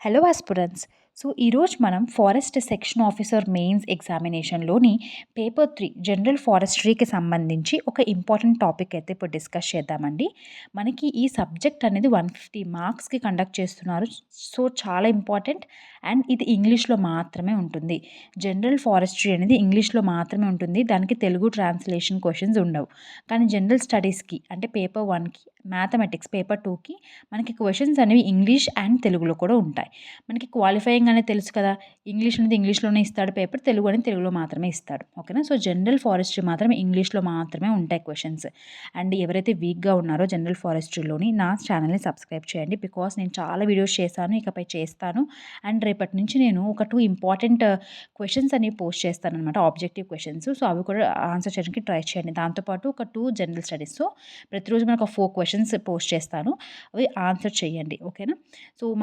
Hello aspirants. ఈరోజు మనం forest section officer mains ఎగ్జామినేషన్‌లోని పేపర్ 3 జనరల్ ఫారెస్ట్రీకి సంబంధించి ఒక ఇంపార్టెంట్ టాపిక్ అయితే ఇప్పుడు డిస్కస్ చేద్దామండి. మనకి ఈ సబ్జెక్ట్ అనేది 150 మార్క్స్‌కి కండక్ట్ చేస్తున్నారు. చాలా ఇంపార్టెంట్ అండ్ ఇది ఇంగ్లీష్‌లో మాత్రమే ఉంటుంది. జనరల్ ఫారెస్ట్రీ అనేది ఇంగ్లీష్‌లో మాత్రమే ఉంటుంది. దానికి తెలుగు ట్రాన్స్‌లేషన్ క్వెషన్స్ ఉండవు. కానీ జనరల్ స్టడీస్‌కి అంటే పేపర్ 1కి, మ్యాథమెటిక్స్ పేపర్ 2కి మనకి క్వెషన్స్ అనేవి ఇంగ్లీష్ అండ్ తెలుగులో కూడా ఉంటాయి. మనకి క్వాలిఫైయింగ్ అనేది తెలుసు కదా! ఇంగ్లీష్ అనేది ఇంగ్లీష్‌లోనే ఇస్తాడు పేపర్. తెలుగు అనేది తెలుగులో మాత్రమే ఇస్తాడు. ఓకేనా? జనరల్ ఫారెస్ట్రీ మాత్రం ఇంగ్లీష్‌లో మాత్రమే ఉంటాయి క్వెషన్స్. అండ్ ఎవరైతే వీక్‌గా ఉన్నారో జనరల్ ఫారెస్ట్రీలోని నా ఛానల్‌ని సబ్స్క్రైబ్ చేయండి. బికాజ్ నేను చాలా వీడియోస్ చేశాను. ఇకపై చేస్తాను. అండ్ రేపటి నుంచి నేను ఒక 2 ఇంపార్టెంట్ క్వెషన్స్ అనేవి పోస్ట్ చేస్తాననమాట. Objective questions. అవి కూడా ఆన్సర్ చేయడానికి ట్రై చేయండి. దాంతో పాటు ఒక 2 జనరల్ స్టడీస్. ప్రతిరోజు మనకు ఒక 4 క్వెషన్స్ పోస్ట్ చేస్తాను. అవి ఆన్సర్ చేయండి. ఓకేనా?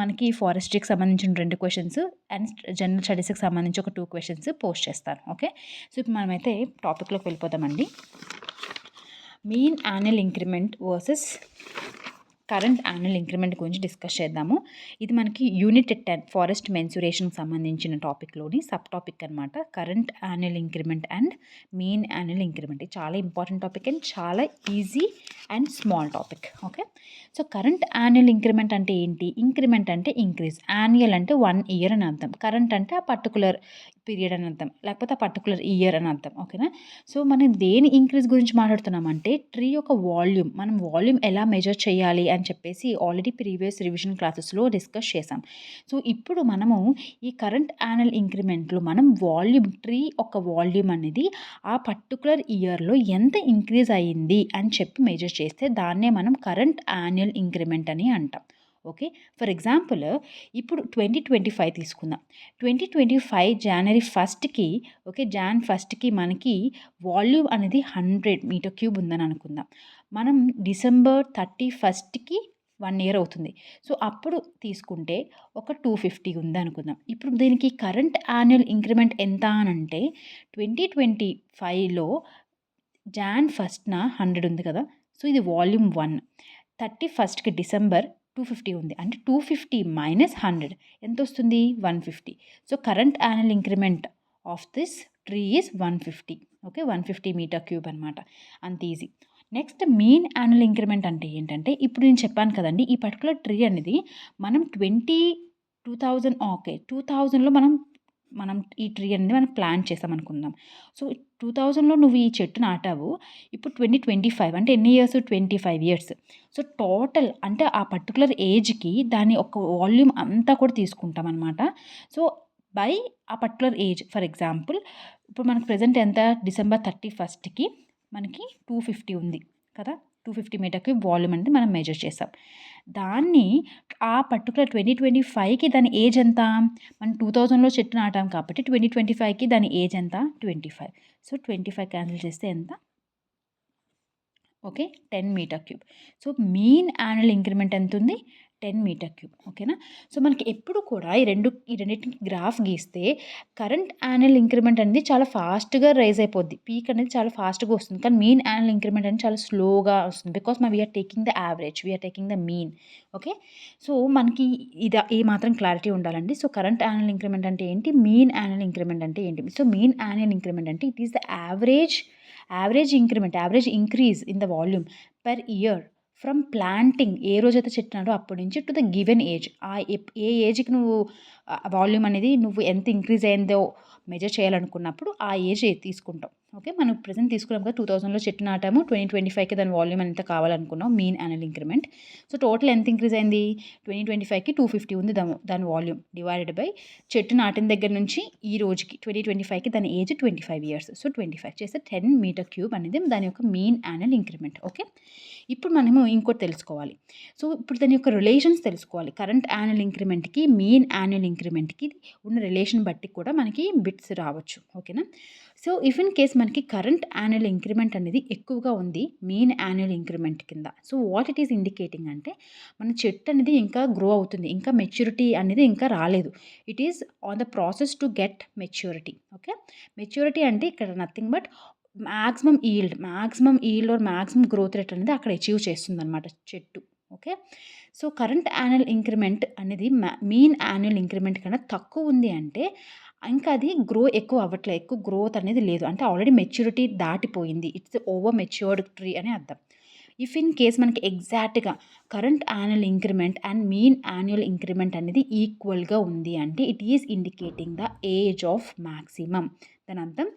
మనకి ఫారెస్ట్రీకి సంబంధించిన 2 క్వెషన్స్ అండ్ జనరల్ స్టడీస్‌కి సంబంధించి ఒక 2 క్వెషన్స్ పోస్ట్ చేస్తాను. ఓకే. ఇప్పుడు మనమైతే టాపిక్‌లోకి వెళ్ళిపోదామండి. Mean annual increment versus current annual increment గురించి డిస్కస్ చేద్దాము. ఇది మనకి యూనిట్ 10 ఫారెస్ట్ మెన్సురేషన్‌కి సంబంధించిన టాపిక్‌లోని సబ్ టాపిక్ అనమాట. Current annual increment and mean annual increment. ఇది చాలా ఇంపార్టెంట్ టాపిక్ అండ్ చాలా easy and small topic. Okay. Current annual increment అంటే ఏంటి? ఇంక్రిమెంట్ అంటే ఇంక్రీజ్. యాన్యువల్ అంటే 1 ఇయర్ అని అర్థం. కరెంట్ అంటే ఆ పర్టిక్యులర్ పీరియడ్ అని అర్థం. లేకపోతే ఆ పర్టిక్యులర్ ఇయర్ అని అర్థం. ఓకేనా? మనం దేని ఇంక్రీజ్ గురించి మాట్లాడుతున్నామంటే ట్రీ యొక్క వాల్యూమ్. మనం వాల్యూమ్ ఎలా మెజర్ చేయాలి అని చెప్పేసి ఆల్రెడీ ప్రీవియస్ రివిజన్ క్లాసెస్‌లో డిస్కస్ చేసాం. ఇప్పుడు మనము ఈ కరెంట్ యాన్యువల్ ఇంక్రిమెంట్‌లో మనం ట్రీ యొక్క వాల్యూమ్ అనేది ఆ పర్టిక్యులర్ ఇయర్‌లో ఎంత ఇంక్రీజ్ అయ్యింది అని చెప్పి మెజర్ చేస్తే దాన్నే మనం కరెంట్ యాన్యువల్ ఇంక్రిమెంట్ అని అంటాం. ఓకే. ఫర్ ఎగ్జాంపుల్ ఇప్పుడు 2025 తీసుకుందాం. 2025 జనవరి 1కి జాన్ 1కి మనకి వాల్యూమ్ అనేది 100 మీటర్ క్యూబ్ ఉందని అనుకుందాం. మనం డిసెంబర్ 31కి 1 ఇయర్ అవుతుంది. అప్పుడు తీసుకుంటే ఒక 250 ఉందనుకుందాం. ఇప్పుడు దీనికి కరెంట్ యాన్యువల్ ఇంక్రిమెంట్ ఎంత అనంటే 2025లో జాన్ 1న 100 ఉంది కదా! ఇది వాల్యూమ్ 1. 31కి డిసెంబర్ 250 ఉంది. అంటే 250 మైనస్ 100 ఎంతొస్తుంది? 150. Current annual increment of this tree is 150. Okay. 150 metre cube అనమాట. అంత easy. Next mean annual increment అంటే ఏంటంటే ఇప్పుడు నేను చెప్పాను కదండీ! ఈ పర్టిక్యులర్ ట్రీ అనేది మనం 2000లో మనం ఈ ట్రీ అనేది మనం ప్లాంట్ చేసామనుకుందాం. 2000లో నువ్వు ఈ చెట్టు నాటావు. ఇప్పుడు 2025 అంటే ఎన్ని ఇయర్స్? 25 ఇయర్స్. టోటల్ అంటే ఆ పర్టిక్యులర్ ఏజ్‌కి దాని ఒక వాల్యూమ్ అంతా కూడా తీసుకుంటామనమాట. బై ఆ పర్టిక్యులర్ ఏజ్. ఫర్ ఎగ్జాంపుల్ ఇప్పుడు మనకు ప్రెజెంట్ ఎంత? డిసెంబర్ 31కి మనకి 250 ఉంది కదా! 250 మీటర్ క్యూబ్ వాల్యూమ్ అనేది మనం మెజర్ చేసాం. దాన్ని ఆ పర్టిక్యులర్ 2025కి దాని ఏజ్ ఎంత? మనం 2000లో చెట్టు నాటాం కాబట్టి 2025కి దాని ఏజ్ ఎంత? 25. 25 క్యాన్సిల్ చేస్తే ఎంత? Okay. 10 metre cube. Mean annual increment ఎంతుంది? 10 మీటర్ క్యూబ్. ఓకేనా? మనకి ఎప్పుడు కూడా ఈ రెండిటికి గ్రాఫ్ గీస్తే కరెంట్ యాన్యువల్ ఇంక్రిమెంట్ అనేది చాలా ఫాస్ట్‌గా రైజ్ అయిపోద్ది. పీక్ అనేది చాలా ఫాస్ట్‌గా వస్తుంది. కానీ మీన్ యాన్యువల్ ఇంక్రిమెంట్ అనేది చాలా స్లోగా వస్తుంది. Because we are taking the average. We are taking the mean. Okay. మనకి ఈ మాత్రం క్లారిటీ ఉండాలండి. కరెంట్ యాన్యువల్ ఇంక్రిమెంట్ అంటే ఏంటి? మీన్ యాన్యువల్ ఇంక్రిమెంట్ అంటే ఏంటి? మీన్ యాన్యువల్ ఇంక్రిమెంట్ అంటే it is the average increase in the volume per year from planting. ఏ రోజైతే చెట్టు నాటో అప్పటి నుంచి టు ద గివెన్ ఏజ్. ఏ ఏజ్‌కి నువ్వు వాల్యూమ్ అనేది నువ్వు ఎంత ఇంక్రీజ్ అయిందో మెజర్ చేయాలనుకున్నప్పుడు ఆ ఏజ్ తీసుకుంటాం. ఓకే. మనం ప్రెజెంట్ తీసుకున్నాం కదా! 2000లో చెట్టు నాటాము. 2025కి దాని వాల్యూమ్ ఎంత కావాలనుకున్నాం మీన్ యాన్యువల్ ఇంక్రిమెంట్. టోటల్ ఎంత ఇంక్రీజ్ అయింది? 2025కి 250 ఉంది దాని వాల్యూమ్ డివైడెడ్ బై చెట్టు నాటిన దగ్గర నుంచి ఈ రోజుకి 2025కి దాని ఏజ్ 25 ఇయర్స్. 25 చేస్తే 10 మీటర్ క్యూబ్ అనేది దాని యొక్క మీన్ యాన్యువల్ ఇంక్రిమెంట్. ఓకే. ఇప్పుడు మనము ఇంకోటి తెలుసుకోవాలి. ఇప్పుడు దాని యొక్క రిలేషన్స్ తెలుసుకోవాలి. కరెంట్ యాన్యువల్ ఇంక్రిమెంట్‌కి, మీన్ యాన్యువల్ ఇంక్రిమెంట్‌కి ఉన్న రిలేషన్ బట్టి కూడా మనకి బిట్స్ రావచ్చు. ఓకేనా? ఇఫ్ ఇన్ కేస్ మనకి కరెంట్ యాన్యువల్ ఇంక్రిమెంట్ అనేది ఎక్కువగా ఉంది మీన్ యాన్యువల్ ఇంక్రిమెంట్ కింద. వాట్ ఇట్ ఈస్ ఇండికేటింగ్ అంటే మన చెట్టు అనేది ఇంకా గ్రో అవుతుంది. ఇంకా మెచ్యూరిటీ అనేది ఇంకా రాలేదు. It is on the process to get maturity. Okay. Maturity అంటే ఇక్కడ nothing but maximum yield or maximum growth rate అనేది అక్కడ అచీవ్ చేస్తుందనమాట చెట్టు. Okay. So current annual increment అనేది మీన్ యాన్యువల్ ఇంక్రిమెంట్ కన్నా తక్కువ ఉంది అంటే ఇంకా అది ఎక్కువ అవ్వట్లేదు, ఎక్కువ గ్రోత్ అనేది లేదు, అంటే ఆల్రెడీ మెచ్యూరిటీ దాటిపోయింది, ఇట్స్ ఓవర్ మెచ్యూర్డ్ ట్రీ అని అర్థం. ఇఫ్ ఇన్ కేస్ మనకి ఎగ్జాక్ట్గా current annual increment and mean annual increment అనేది ఈక్వల్గా ఉంది అంటే it is indicating the age of maximum. దాని అర్థం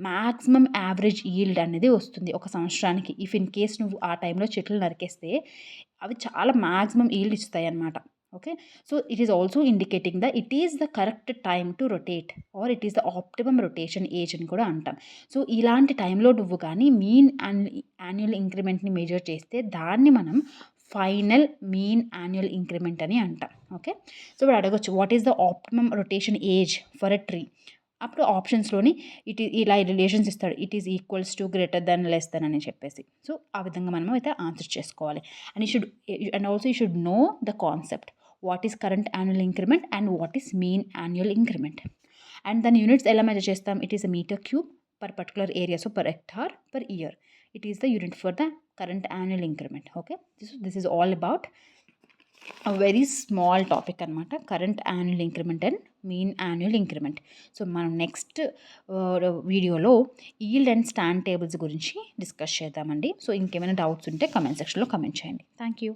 మ్యాక్సిమం యావరేజ్ ఈల్డ్ అనేది వస్తుంది ఒక సంవత్సరానికి. ఇఫ్ ఇన్ కేస్ నువ్వు ఆ టైంలో చెట్లు నరికేస్తే అవి చాలా మ్యాక్సిమం ఈల్డ్ ఇస్తాయి అన్నమాట. Okay. So it is also indicating it is the correct time to rotate or it is the optimum rotation age అని కూడా అంటాం. సో ఇలాంటి టైంలో నువ్వు కానీ మీన్ యాన్యువల్ ఇంక్రిమెంట్ని మెజర్ చేస్తే దాన్ని మనం ఫైనల్ మీన్ యాన్యువల్ ఇంక్రిమెంట్ అని అంటాం. ఓకే. సో ఇప్పుడు అడగొచ్చు what is the optimum rotation age for a tree. అప్పుడు ఆప్షన్స్లోని ఇలా రిలేషన్స్ ఇస్తాడు, it is equals to greater than less than అని చెప్పేసి. సో ఆ విధంగా మనం అయితే ఆన్సర్ చేసుకోవాలి. And also you should know the concept what is current annual increment and what is mean annual increment. And దాని యూనిట్స్ ఎలా మెజర్ చేస్తాం, it is a metre cube per particular area, so per hectare per year. It is the unit for the current annual increment. Okay. This is all about very small topic అనమాట, current annual increment and mean annual increment. So మనం next వీడియోలో yield and stand tables గురించి డిస్కస్ చేద్దామండి. సో ఇంకేమైనా doubts ఉంటే comment సెక్షన్లో కమెంట్ చేయండి. Thank you.